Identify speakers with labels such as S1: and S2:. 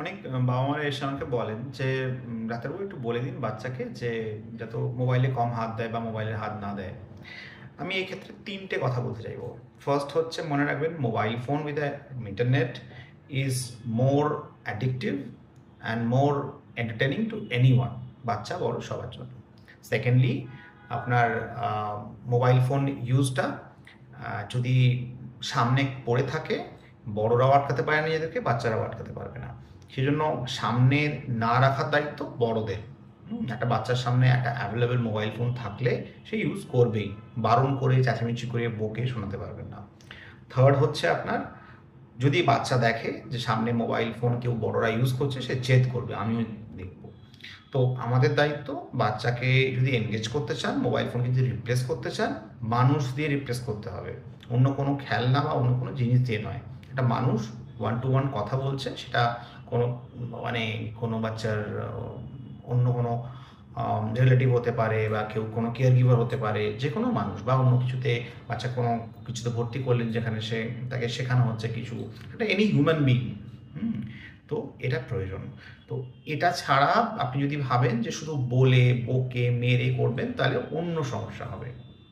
S1: অনেক বাবা মারা এসে আমাকে বলেন যে ডাক্তারবাবু একটু বলে দিন বাচ্চাকে যে যাতে মোবাইলে কম হাত দেয় বা মোবাইলে হাত না দেয়। আমি এই ক্ষেত্রে ৩ টে কথা বলতে চাইবো। ফার্স্ট হচ্ছে মনে রাখবেন mobile phone with internet is more addictive and more entertaining two anyone, বাচ্চা বড় সবার জন্য। সেকেন্ডলি আপনার মোবাইল ফোন ইউজটা যদি সামনে পড়ে থাকে, বড়রাও আটকাতে পারে না নিজেদেরকে, বাচ্চারাও আটকাতে পারবে না। সেজন্য সামনে না রাখার দায়িত্ব বড়দের। একটা বাচ্চার সামনে একটা অ্যাভেলেবেল মোবাইল ফোন থাকলে সে ইউজ করবেই, বারণ করে চেঁচামেচি করে বকে শোনাতে পারবেন না। থার্ড হচ্ছে আপনার, যদি বাচ্চা দেখে যে সামনে মোবাইল ফোন কেউ বড়রা ইউজ করছে, সে জেদ করবে, আমিও দেখব। তো আমাদের দায়িত্ব, বাচ্চাকে যদি এনগেজ করতে চান, মোবাইল ফোনকে যদি রিপ্লেস করতে চান, মানুষ দিয়ে রিপ্লেস করতে হবে, অন্য কোনো খেলনা বা অন্য কোনো জিনিস দিয়ে নয়। একটা মানুষ ওয়ান টু ওয়ান কথা বলছে, সেটা কোনো মানে কোনো বাচ্চার অন্য কোনো রিলেটিভ হতে পারে বা কেউ কোনো কেয়ার গিভার হতে পারে, যে কোনো মানুষ বা অন্য কিছুতে, বাচ্চা কোনো কিছুতে ভর্তি করলেন যেখানে সে তাকে শেখানো হচ্ছে কিছু, এটা এনি হিউম্যান বিং। তো এটা প্রয়োজন। তো এটা ছাড়া আপনি যদি ভাবেন যে শুধু বলে বকে মেরে করবেন, তাহলে অন্য সমস্যা হবে।